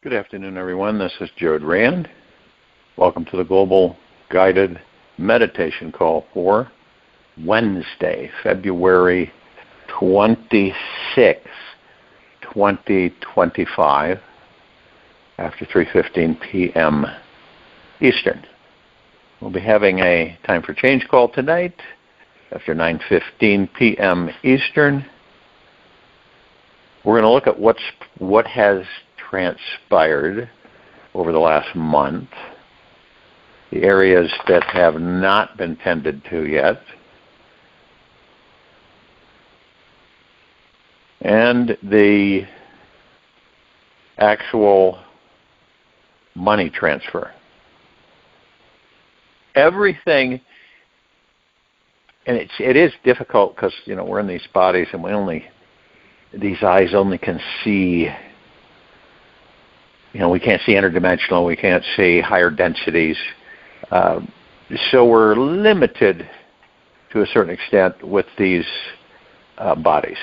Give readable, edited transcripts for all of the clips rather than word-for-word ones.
Good afternoon, everyone. This is Jared Rand. Welcome to the Global Guided Meditation Call for Wednesday, February 26, 2025, after 3:15 p.m. Eastern. We'll be having a Time for Change call tonight after 9:15 p.m. Eastern. We're going to look at what has transpired over the last month, the areas that have not been tended to yet, and the actual money transfer. Everything, and it is difficult because we're in these bodies and these eyes only can see. We can't see interdimensional, we can't see higher densities. So we're limited to a certain extent with these bodies.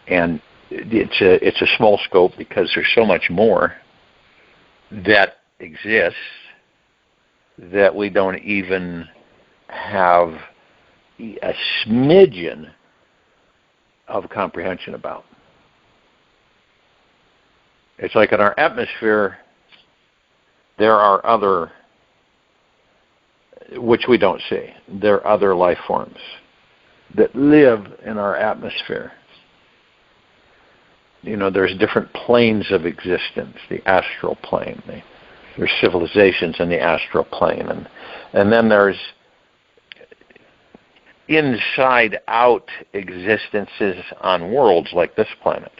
And it's a small scope because there's so much more that exists that we don't even have a smidgen of comprehension about. It's like in our atmosphere, there are other, which we don't see, there are other life forms that live in our atmosphere. There's different planes of existence, the astral plane. There's civilizations in the astral plane. And then there's inside-out existences on worlds like this planet,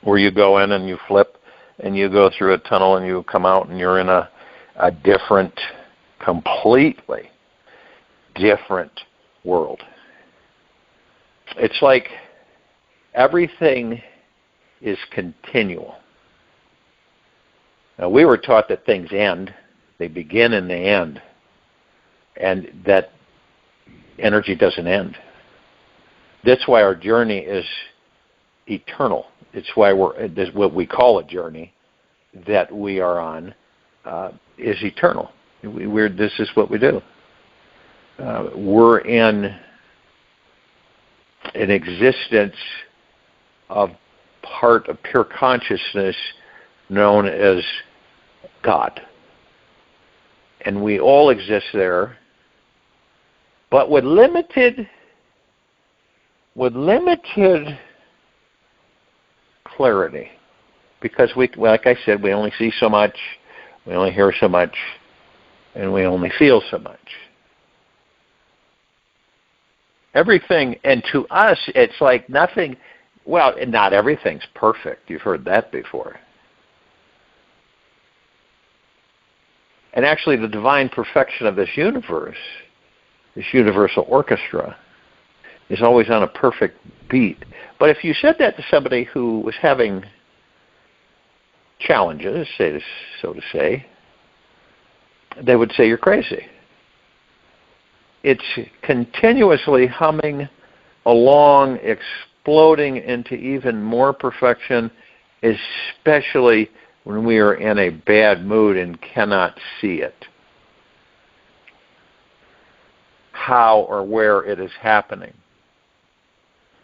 where you go in and you flip and you go through a tunnel and you come out and you're in a different, completely different world. It's like everything is continual. Now, we were taught that things end, they begin and they end, and that energy doesn't end. That's why our journey is eternal. It's why what we call a journey that we are on is eternal. This is what we do. We're in an existence of part of pure consciousness known as God. And we all exist there, but with limited clarity, because like I said, we only see so much, we only hear so much, and we only feel so much. Everything, and to us, it's like nothing. Well, not everything's perfect. You've heard that before. And actually, the divine perfection of this universe, this universal orchestra, is always on a perfect beat. But if you said that to somebody who was having challenges, so to say, they would say you're crazy. It's continuously humming along, exploding into even more perfection, especially when we are in a bad mood and cannot see it, how or where it is happening.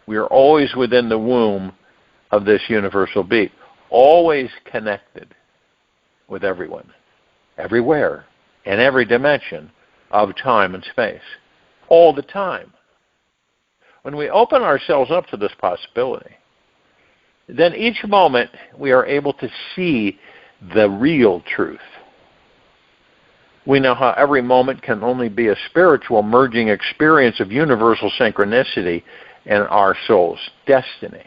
We are always within the womb of this universal beat, always connected with everyone, everywhere, in every dimension of time and space, all the time. When we open ourselves up to this possibility, then each moment we are able to see the real truth. We know how every moment can only be a spiritual merging experience of universal synchronicity and our soul's destiny.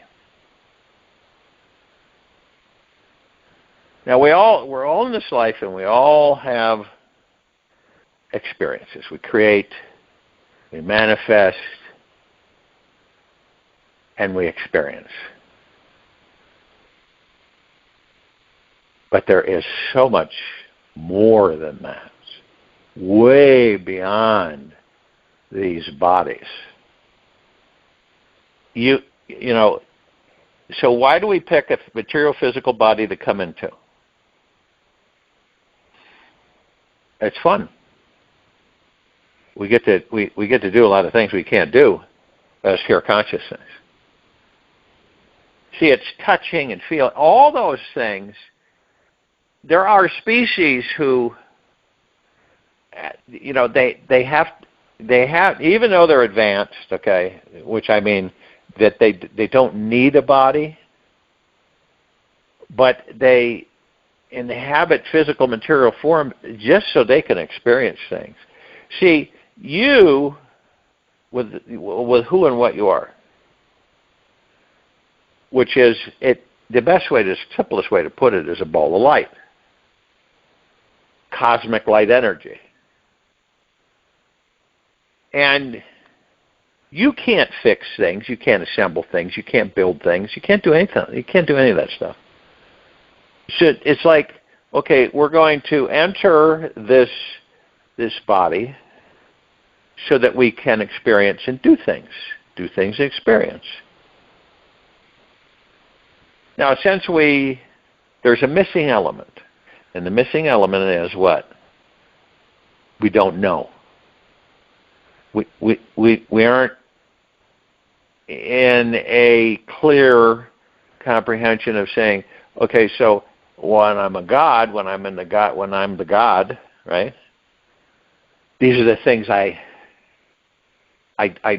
Now we're all in this life and we all have experiences. We create, we manifest, and we experience. But there is so much more than that, way beyond these bodies. You know, So why do we pick a material physical body to come into? It's fun. We get to do a lot of things we can't do as pure consciousness. See, it's touching and feeling. All those things. There are species who, they have, even though they're advanced, okay, which I mean that they don't need a body, but they inhabit physical material form just so they can experience things. See, you, with who and what you are, which is the simplest way to put it is a ball of light, cosmic light energy. And you can't fix things, you can't assemble things, you can't build things, you can't do anything. You can't do any of that stuff. So it's like, okay, we're going to enter this body so that we can experience and do things and experience. Now, since there's a missing element, and the missing element is what? We don't know. We aren't in a clear comprehension of saying, okay, so when I'm a God, when I'm the God, right? These are the things I'm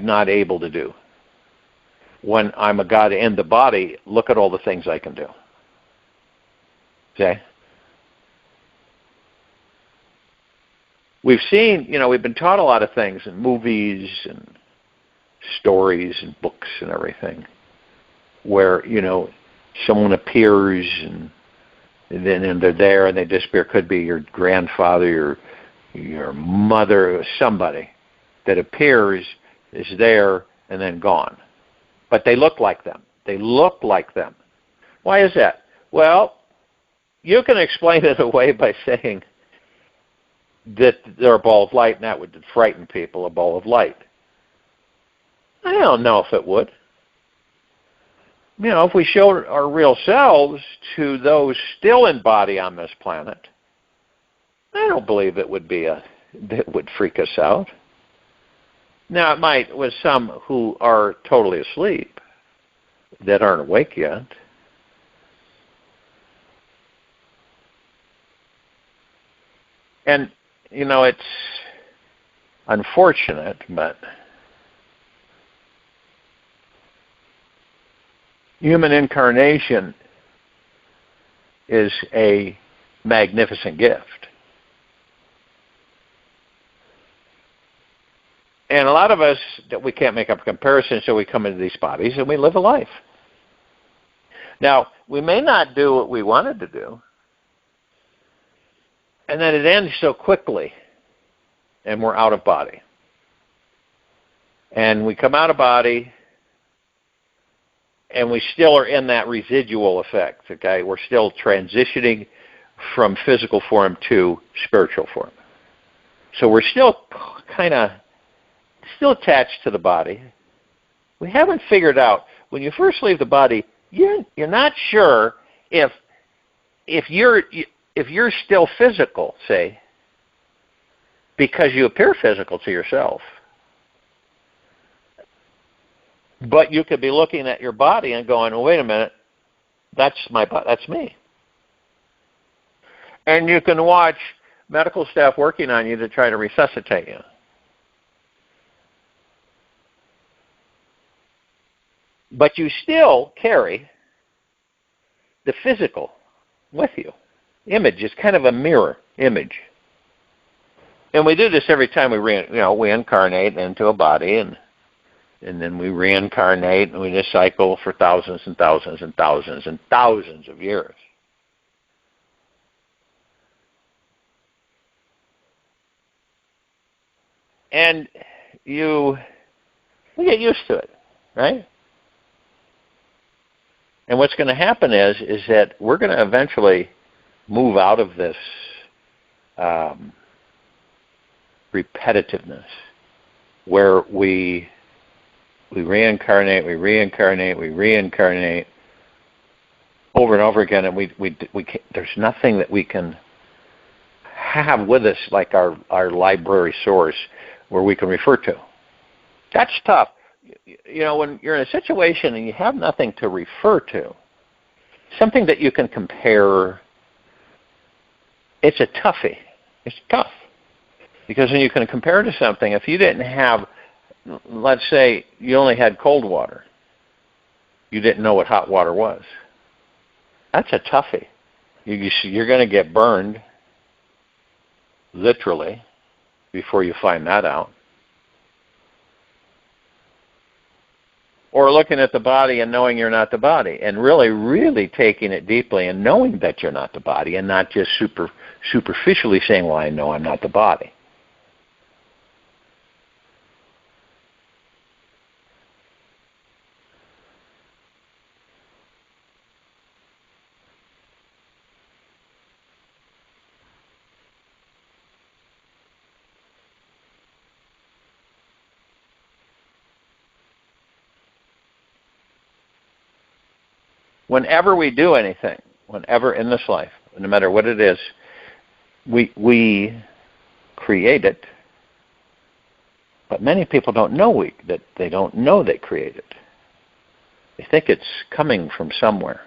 not able to do. When I'm a God in the body, look at all the things I can do. Okay? We've seen, we've been taught a lot of things in movies and stories and books and everything where, someone appears and then they're there and they disappear. Could be your grandfather, your mother, somebody that appears, is there, and then gone. But they look like them. They look like them. Why is that? Well, you can explain it away by saying that they're a ball of light, and that would frighten people, a ball of light. I don't know if it would. If we showed our real selves to those still in body on this planet, I don't believe it would freak us out. Now, it might with some who are totally asleep, that aren't awake yet. And, it's unfortunate, but human incarnation is a magnificent gift. And a lot of us, that we can't make up a comparison, so we come into these bodies and we live a life. Now, we may not do what we wanted to do, and then it ends so quickly, and we're out of body. And we come out of body, and we still are in that residual effect, okay? We're still transitioning from physical form to spiritual form. So we're still still attached to the body. We haven't figured out, when you first leave the body, you're not sure if you're still physical, say, because you appear physical to yourself. But you could be looking at your body and going, well, wait a minute, that's my body, that's me. And you can watch medical staff working on you to try to resuscitate you. But you still carry the physical with you. Image is kind of a mirror image. And we do this every time we incarnate into a body, and then we reincarnate, and we just cycle for thousands and thousands and thousands and thousands of years. And we get used to it, right? And what's going to happen is that we're going to eventually move out of this repetitiveness, where we reincarnate, over and over again, and there's nothing that we can have with us like our library source where we can refer to. That's tough. When you're in a situation and you have nothing to refer to, something that you can compare, it's a toughie. It's tough. Because when you can compare to something, if you didn't have, let's say you only had cold water, you didn't know what hot water was. That's a toughie. You're going to get burned, literally, before you find that out. Or looking at the body and knowing you're not the body, and really, really taking it deeply and knowing that you're not the body, and not just superficially saying, well, I know I'm not the body. Whenever we do anything, whenever in this life, no matter what it is, we create it, but many people don't know that they don't know they create it. They think it's coming from somewhere.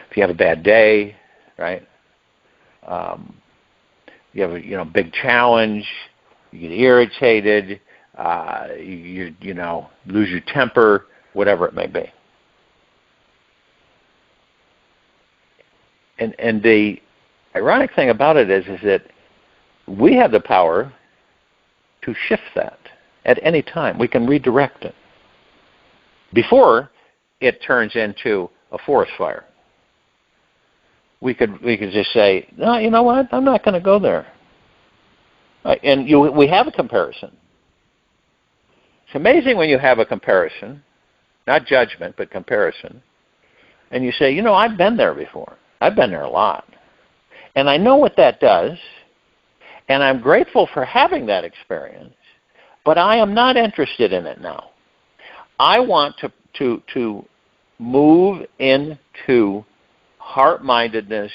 If you have a bad day, right? You have a big challenge, you get irritated, you lose your temper, whatever it may be. And the ironic thing about it is that we have the power to shift that at any time. We can redirect it before it turns into a forest fire. We could just say, no, you know what? I'm not going to go there. And we have a comparison. It's amazing when you have a comparison, not judgment, but comparison, and you say, I've been there before. I've been there a lot. And I know what that does, and I'm grateful for having that experience, but I am not interested in it now. I want to move into heart-mindedness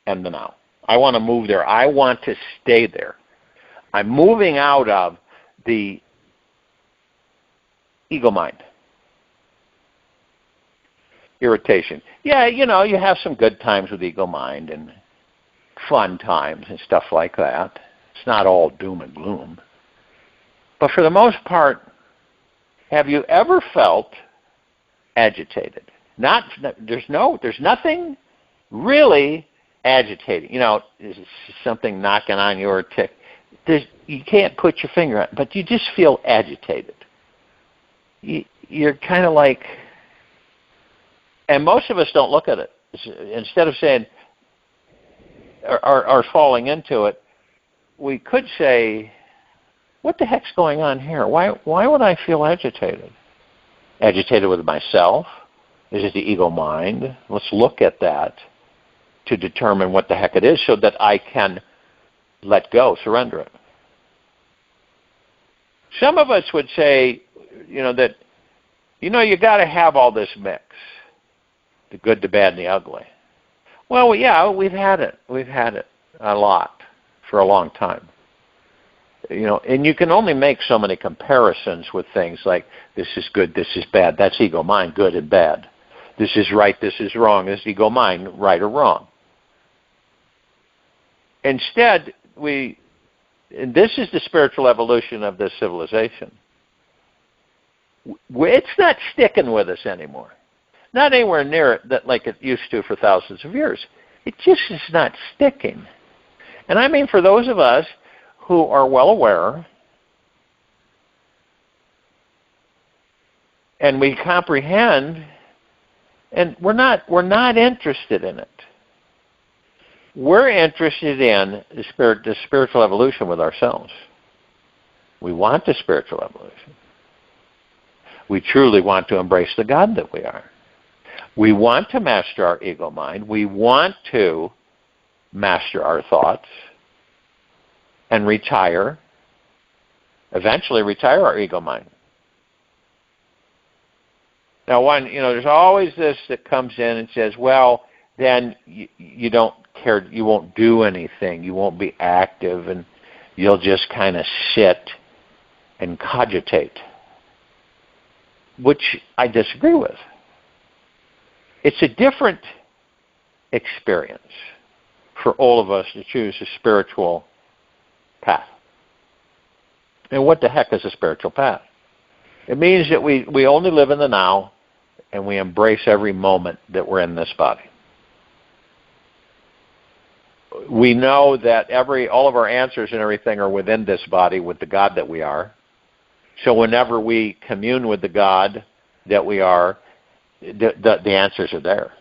and the now. I want to move there. I want to stay there. I'm moving out of the ego mind. Irritation. Yeah, you have some good times with ego mind and fun times and stuff like that. It's not all doom and gloom. But for the most part, have you ever felt agitated? There's nothing really agitating. There's something knocking on your tick. You can't put your finger on it, but you just feel agitated. You're kind of like... And most of us don't look at it. Instead of saying, or falling into it, we could say, what the heck's going on here? Why would I feel agitated? Agitated with myself? Is it the ego mind? Let's look at that to determine what the heck it is so that I can let go, surrender it. Some of us would say, that, you got to have all this mix. The good, the bad, and the ugly. Well, yeah, we've had it. We've had it a lot for a long time. And you can only make so many comparisons with things like this is good, this is bad. That's ego mind, good and bad. This is right, this is wrong. This is ego mind, right or wrong. Instead, and this is the spiritual evolution of this civilization. It's not sticking with us anymore. Not anywhere near it like it used to for thousands of years. It just is not sticking. And I mean for those of us who are well aware and we comprehend, and we're not interested in it. We're interested in the spiritual evolution with ourselves. We want the spiritual evolution. We truly want to embrace the God that we are. We want to master our ego mind. We want to master our thoughts and eventually retire our ego mind. Now, there's always this that comes in and says, well, then you don't care, you won't do anything, you won't be active, and you'll just kind of sit and cogitate, which I disagree with. It's a different experience for all of us to choose a spiritual path. And what the heck is a spiritual path? It means that we only live in the now, and we embrace every moment that we're in this body. We know that all of our answers and everything are within this body with the God that we are. So whenever we commune with the God that we are, the answers are there.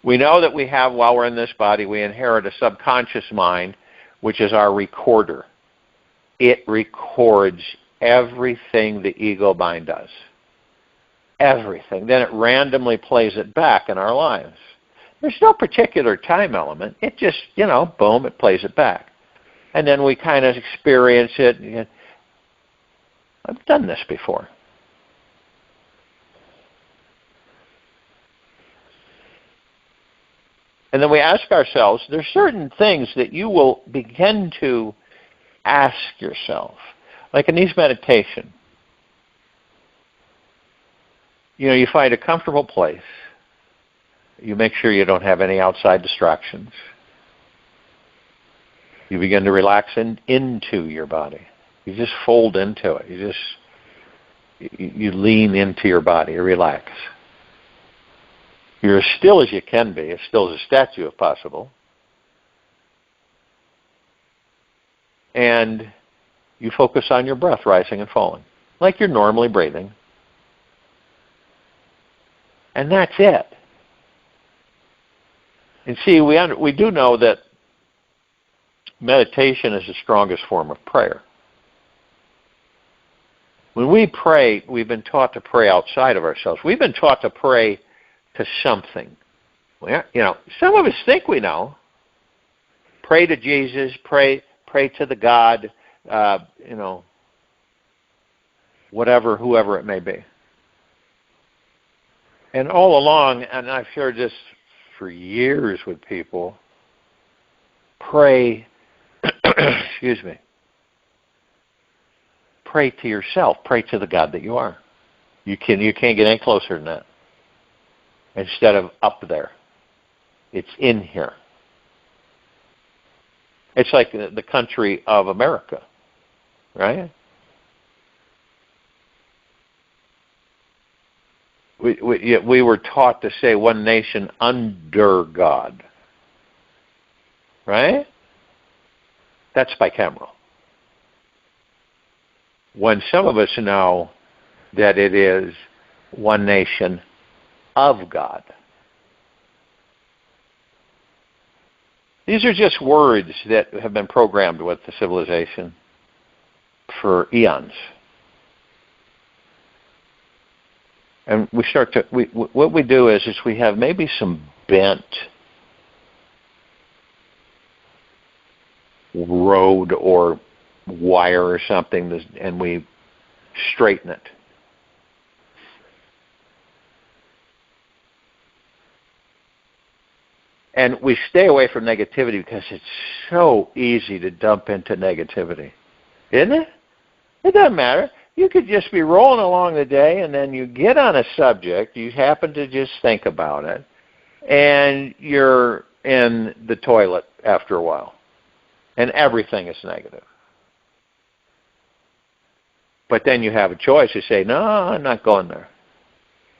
We know that we have, while we're in this body, we inherit a subconscious mind, which is our recorder. It records everything the ego mind does. Everything. Then it randomly plays it back in our lives. There's no particular time element. It just, boom, it plays it back. And then we kind of experience it. I've done this before. And then we ask ourselves, there's certain things that you will begin to ask yourself. Like in these meditation, you find a comfortable place. You make sure you don't have any outside distractions. You begin to relax into your body. You just fold into it. You lean into your body. You relax. You're as still as you can be, as still as a statue if possible. And you focus on your breath rising and falling, like you're normally breathing. And that's it. And see, we do know that meditation is the strongest form of prayer. When we pray, we've been taught to pray outside of ourselves. We've been taught to pray to something. Some of us think we know. Pray to Jesus, pray to the God, whoever it may be. And all along, and I've shared this for years with people, pray, excuse me, pray to yourself, pray to the God that you are. You can't get any closer than that. Instead of up there. It's in here. It's like the country of America, right? We were taught to say one nation under God, right? That's bicameral. When some of us know that it is one nation of God. These are just words that have been programmed with the civilization for eons. And what we do is we have maybe some bent road or wire or something, and we straighten it. And we stay away from negativity because it's so easy to dump into negativity. Isn't it? It doesn't matter. You could just be rolling along the day, and then you get on a subject, you happen to just think about it, and you're in the toilet after a while. And everything is negative. But then you have a choice to say, no, I'm not going there.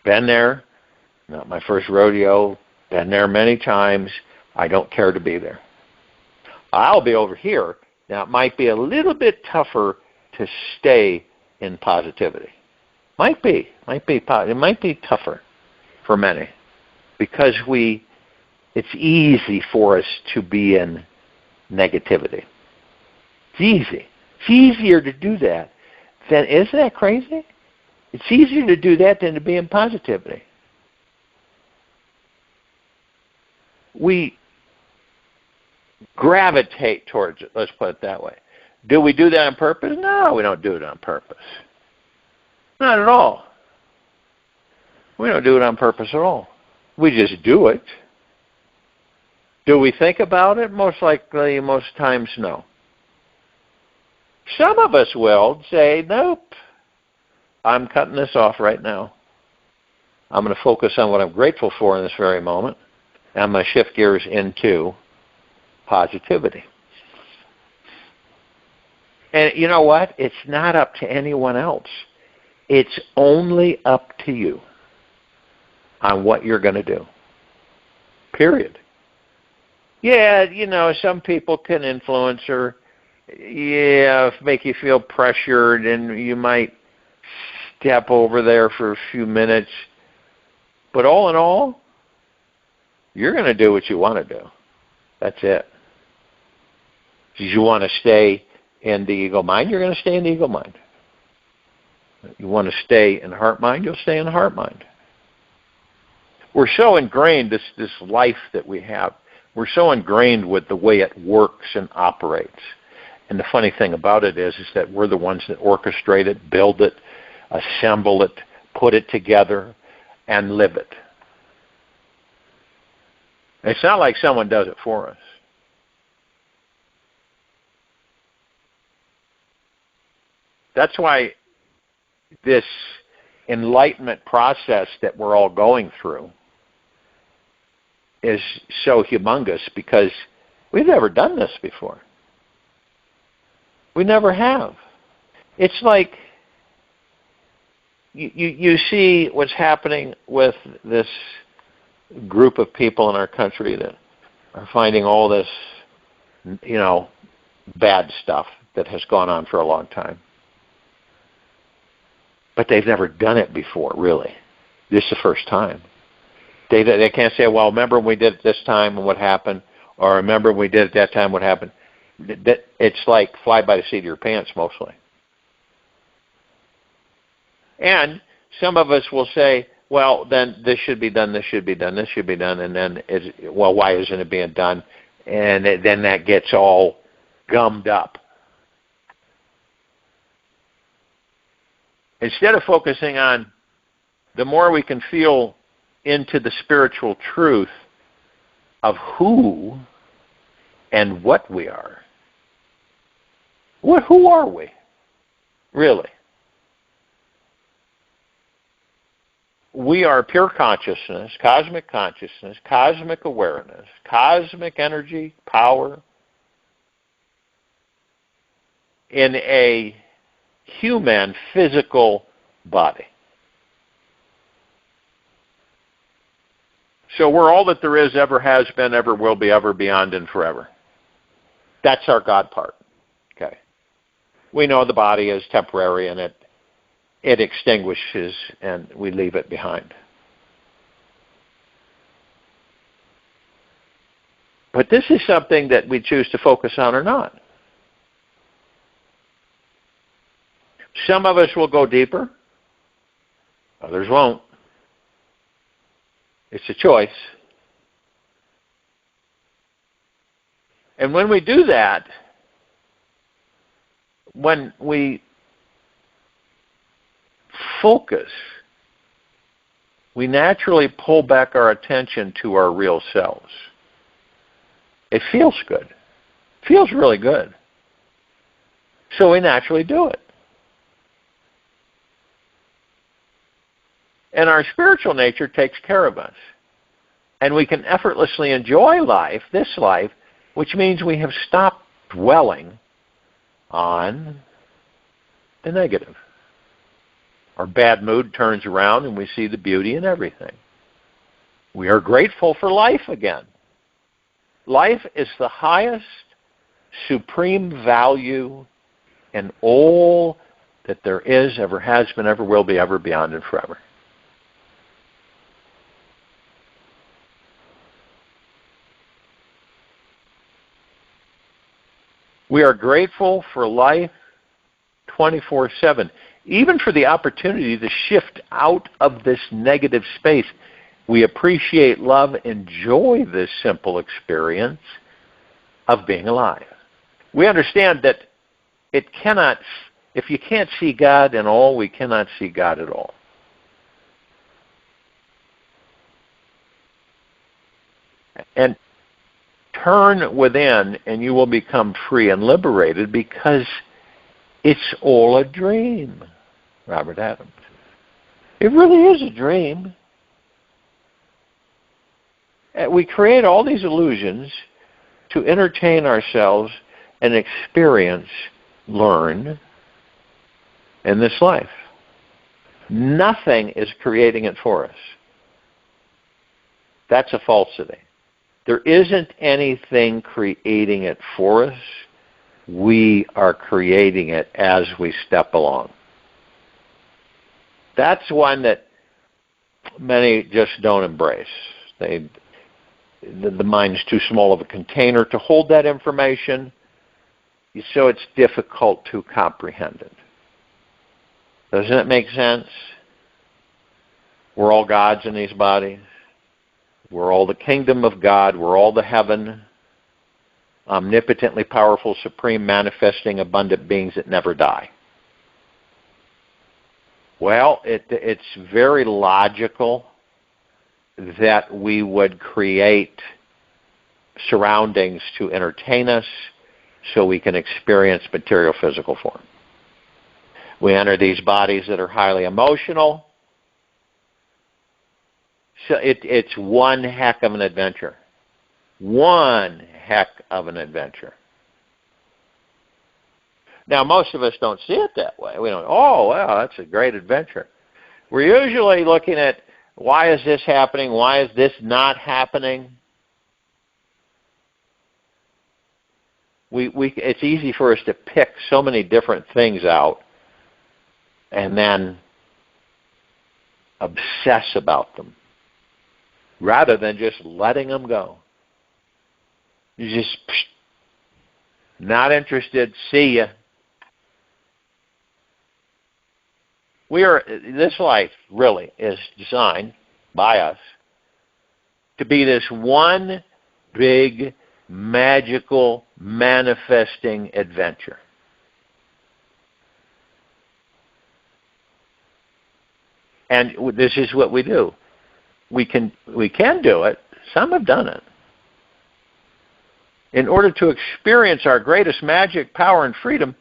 Been there, not my first rodeo, been there many times, I don't care to be there. I'll be over here. Now, it might be a little bit tougher to stay in positivity. It might be tougher for many because it's easy for us to be in negativity. It's easy. It's easier to do that than, isn't that crazy? It's easier to do that than to be in positivity. We gravitate towards it, let's put it that way. Do we do that on purpose? No, we don't do it on purpose. Not at all. We don't do it on purpose at all. We just do it. Do we think about it? Most likely, most times, no. Some of us will say, nope, I'm cutting this off right now. I'm going to focus on what I'm grateful for in this very moment. And I'm going to shift gears into positivity. And you know what? It's not up to anyone else. It's only up to you on what you're going to do. Period. Yeah, you know, some people can influence or, make you feel pressured, and you might step over there for a few minutes. But all in all, you're going to do what you want to do. That's it. If you want to stay in the ego mind, you're going to stay in the ego mind. You want to stay in the heart mind, you'll stay in the heart mind. We're so ingrained, this life that we have, we're so ingrained with the way it works and operates. And the funny thing about it is that we're the ones that orchestrate it, build it, assemble it, put it together, and live it. It's not like someone does it for us. That's why this enlightenment process that we're all going through is so humongous, because we've never done this before. We never have. It's like you see what's happening with this group of people in our country that are finding all this, bad stuff that has gone on for a long time. But they've never done it before, really. This is the first time. They can't say, well, remember when we did it this time and what happened, or remember when we did it that time, what happened. It's like fly by the seat of your pants, mostly. And some of us will say, well, then this should be done, this should be done, this should be done, and then, why isn't it being done? And then that gets all gummed up. Instead of focusing on the more we can feel into the spiritual truth of who and what we are. Who are we, really? We are pure consciousness, cosmic awareness, cosmic energy, power, in a human physical body. So we're all that there is, ever has been, ever will be, ever, beyond, and forever. That's our God part. Okay. We know the body is temporary, and it extinguishes, and we leave it behind. But this is something that we choose to focus on or not. Some of us will go deeper. Others won't. It's a choice. And when we do that, when we focus, we naturally pull back our attention to our real selves. It feels good. It feels really good. So we naturally do it. And our spiritual nature takes care of us. And we can effortlessly enjoy life, this life, which means we have stopped dwelling on the negative. Our bad mood turns around and we see the beauty in everything. We are grateful for life again. Life is the highest, supreme value in all that there is, ever has been, ever will be, ever, beyond, and forever. We are grateful for life 24/7, even for the opportunity to shift out of this negative space. We appreciate, love, enjoy this simple experience of being alive. We understand that if you can't see God in all, we cannot see God at all. And turn within and you will become free and liberated, because it's all a dream, Robert Adams. It really is a dream. We create all these illusions to entertain ourselves and experience, learn in this life. Nothing is creating it for us. That's a falsity. There isn't anything creating it for us. We are creating it as we step along. That's one that many just don't embrace. The mind's too small of a container to hold that information, so it's difficult to comprehend it. Doesn't it make sense? We're all gods in these bodies. We're all the kingdom of God. We're all the heaven. Omnipotently powerful, supreme, manifesting, abundant beings that never die. Well, it's very logical that we would create surroundings to entertain us so we can experience material physical form. We enter these bodies that are highly emotional. So it's one heck of an adventure. One heck of an adventure. Now, most of us don't see it that way. We don't, oh, wow, that's a great adventure. We're usually looking at, why is this happening? Why is this not happening? It's easy for us to pick so many different things out and then obsess about them, rather than just letting them go. You just, not interested, see ya. This life really is designed by us to be this one big, magical, manifesting adventure. And this is what we do. We can do it. Some have done it. In order to experience our greatest magic, power, and freedom,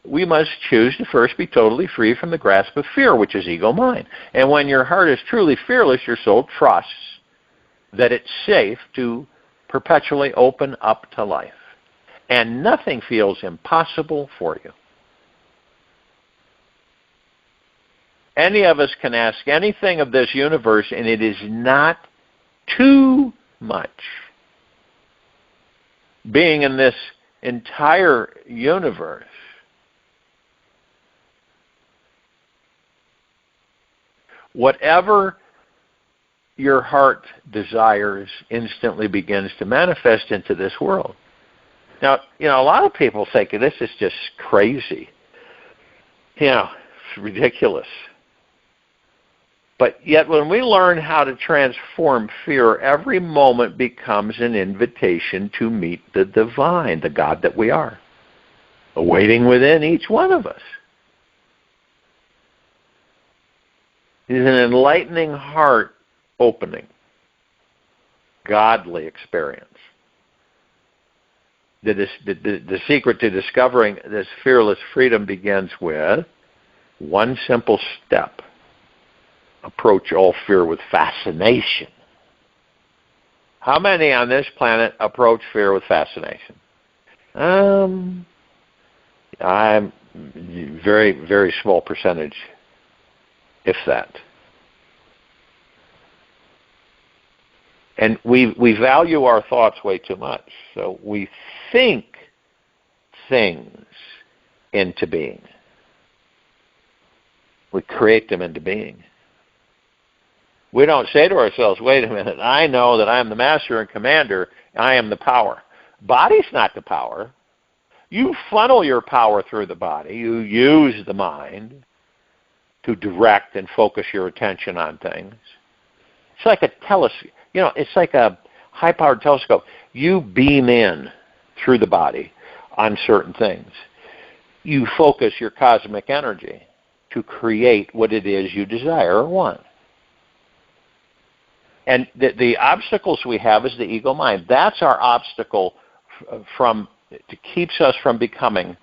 we must choose to first be totally free from the grasp of fear, which is ego mind. And when your heart is truly fearless, your soul trusts that it's safe to perpetually open up to life. And nothing feels impossible for you. Any of us can ask anything of this universe, and it is not too much. Being in this entire universe, whatever your heart desires instantly begins to manifest into this world. Now, a lot of people think this is just crazy. It's ridiculous. But yet when we learn how to transform fear, every moment becomes an invitation to meet the divine, the God that we are, awaiting within each one of us. It is an enlightening heart opening, godly experience. The secret to discovering this fearless freedom begins with one simple step. Approach all fear with fascination. How many on this planet approach fear with fascination? I'm very, very small percentage, if that. And we value our thoughts way too much. So we think things into being. We create them into being. We don't say to ourselves, wait a minute, I know that I am the master and commander, I am the power. Body's not the power. You funnel your power through the body. You use the mind to direct and focus your attention on things. It's like a telescope. It's like a high-powered telescope. You beam in through the body on certain things. You focus your cosmic energy to create what it is you desire or want. And the obstacles we have is the ego mind. That's our obstacle it keeps us from becoming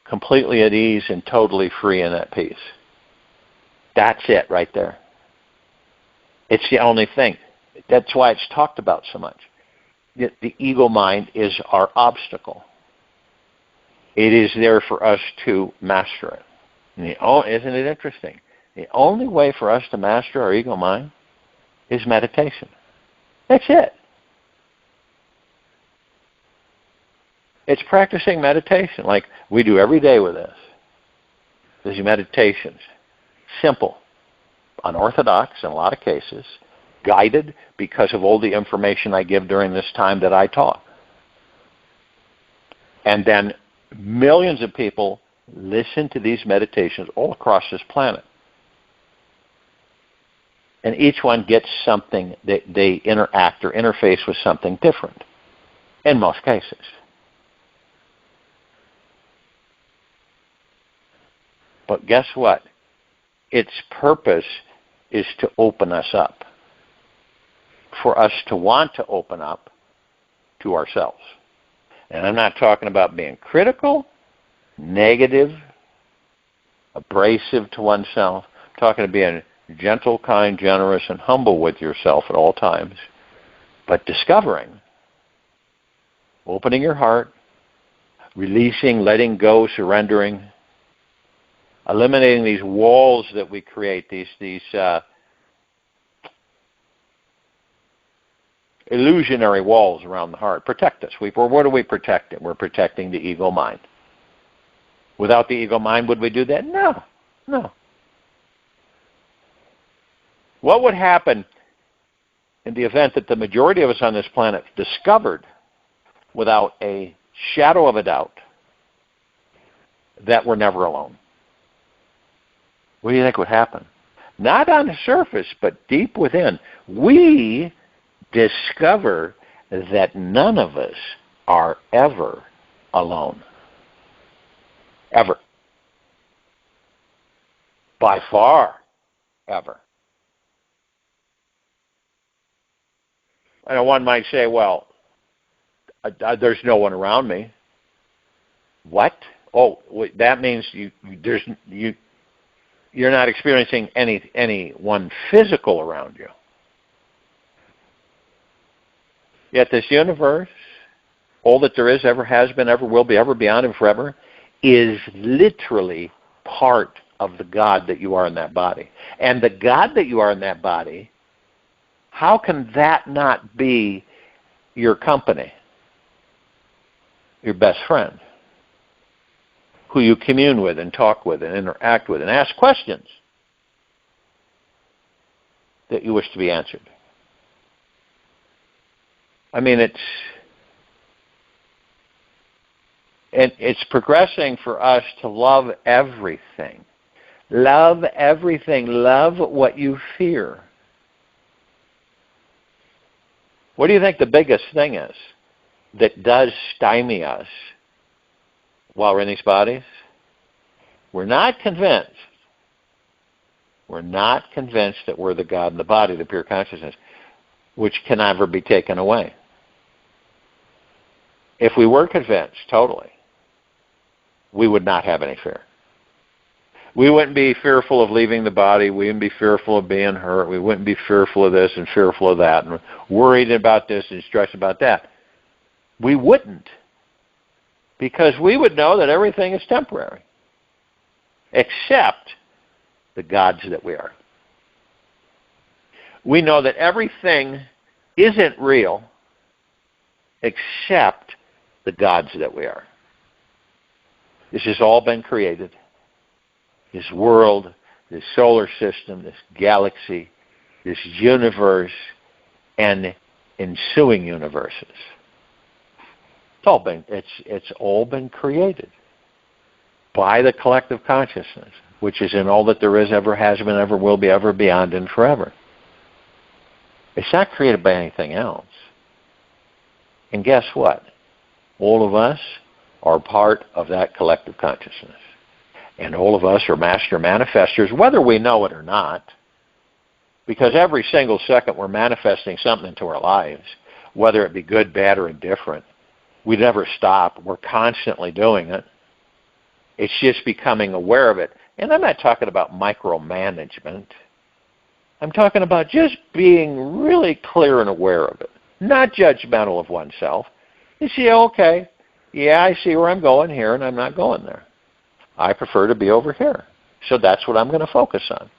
completely at ease and totally free and at peace. That's it right there. It's the only thing. That's why it's talked about so much. The ego mind is our obstacle. It is there for us to master it. Isn't it interesting? The only way for us to master our ego mind is meditation. That's it. It's practicing meditation like we do every day with us. These meditations. Simple, unorthodox in a lot of cases, guided because of all the information I give during this time that I talk. And then millions of people listen to these meditations all across this planet. And each one gets something that they interact or interface with something different, in most cases. But guess what? Its purpose is to open us up, for us to want to open up to ourselves. And I'm not talking about being critical, negative, abrasive to oneself. I'm talking about being gentle, kind, generous, and humble with yourself at all times. But discovering, opening your heart, releasing, letting go, surrendering, eliminating these walls that we create, these illusionary walls around the heart. Protect us. What are we protecting? We're protecting the ego mind. Without the ego mind, would we do that? No. What would happen in the event that the majority of us on this planet discovered, without a shadow of a doubt, that we're never alone? What do you think would happen? Not on the surface, but deep within. We discover that none of us are ever alone. Ever. By far, ever. And one might say, well, there's no one around me. What? Oh, that means you're not experiencing anyone physical around you. Yet this universe, all that there is, ever has been, ever will be, ever beyond, and forever, is literally part of the God that you are in that body. And the God that you are in that body, how can that not be your company, your best friend, who you commune with and talk with and interact with and ask questions that you wish to be answered? I mean, it's progressing for us to love everything. Love everything. Love what you fear. What do you think the biggest thing is that does stymie us while we're in these bodies? We're not convinced. We're not convinced that we're the God in the body, the pure consciousness, which can never be taken away. If we were convinced totally, we would not have any fear. We wouldn't be fearful of leaving the body. We wouldn't be fearful of being hurt. We wouldn't be fearful of this and fearful of that and worried about this and stressed about that. We wouldn't, because we would know that everything is temporary, except the gods that we are. We know that everything isn't real except the gods that we are. This has all been created. This world, this solar system, this galaxy, this universe, and ensuing universes. It's all been created by the collective consciousness, which is in all that there is, ever has been, ever will be, ever beyond, and forever. It's not created by anything else. And guess what? All of us are part of that collective consciousness. And all of us are master manifestors, whether we know it or not. Because every single second we're manifesting something into our lives, whether it be good, bad, or indifferent. We never stop. We're constantly doing it. It's just becoming aware of it. And I'm not talking about micromanagement. I'm talking about just being really clear and aware of it. Not judgmental of oneself. You see, okay, yeah, I see where I'm going here, and I'm not going there. I prefer to be over here. So that's what I'm going to focus on.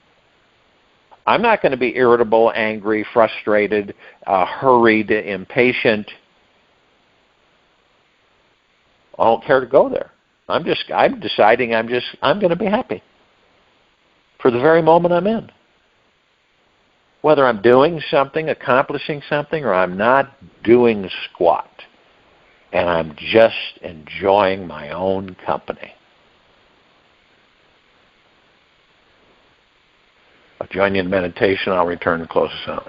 I'm not going to be irritable, angry, frustrated, hurried, impatient. I don't care to go there. I'm deciding I'm going to be happy for the very moment I'm in. Whether I'm doing something, accomplishing something, or I'm not doing squat. And I'm just enjoying my own company. I'll join you in meditation. I'll return to close us out.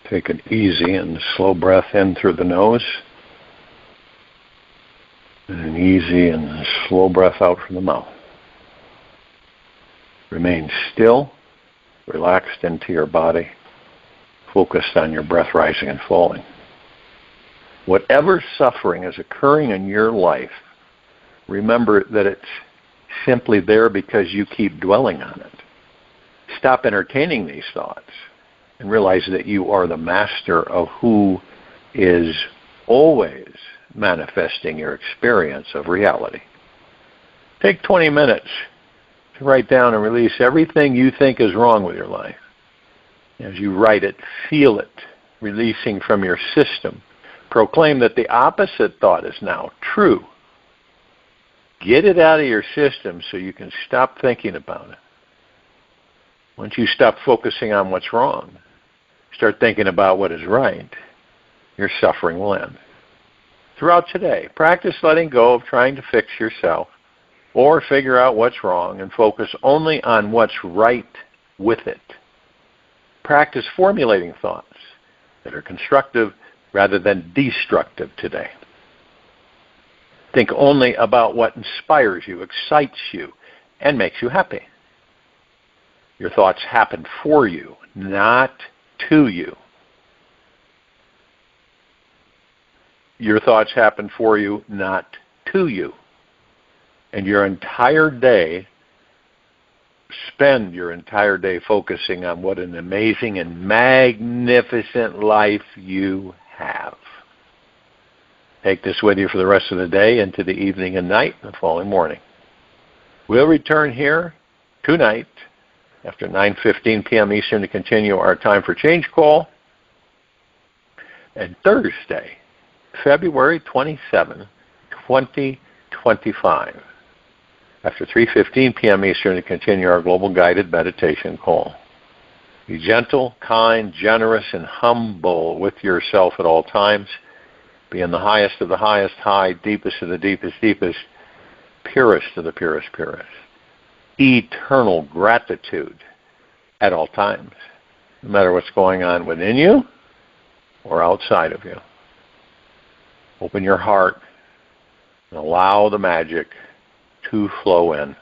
Take it easy and slow breath in through the nose. And an easy and slow breath out from the mouth. Remain still, relaxed into your body, focused on your breath rising and falling. Whatever suffering is occurring in your life, remember that it's simply there because you keep dwelling on it. Stop entertaining these thoughts and realize that you are the master of who is always manifesting your experience of reality. Take 20 minutes to write down and release everything you think is wrong with your life. As you write it, feel it releasing from your system. Proclaim that the opposite thought is now true. Get it out of your system so you can stop thinking about it. Once you stop focusing on what's wrong, start thinking about what is right, your suffering will end. Throughout today, practice letting go of trying to fix yourself or figure out what's wrong and focus only on what's right with it. Practice formulating thoughts that are constructive rather than destructive today. Think only about what inspires you, excites you, and makes you happy. Your thoughts happen for you, not to you. Your thoughts happen for you, not to you. And your entire day, spend your entire day focusing on what an amazing and magnificent life you have. Take this with you for the rest of the day, into the evening and night, and the following morning. We'll return here tonight after 9:15 p.m. Eastern to continue our Time for Change call. And Thursday, February 27, 2025, after 3:15 p.m. Eastern to continue our Global Guided Meditation call. Be gentle, kind, generous, and humble with yourself at all times. Be in the highest of the highest high, deepest of the deepest deepest, purest of the purest purest. Eternal gratitude at all times, no matter what's going on within you or outside of you. Open your heart and allow the magic to flow in.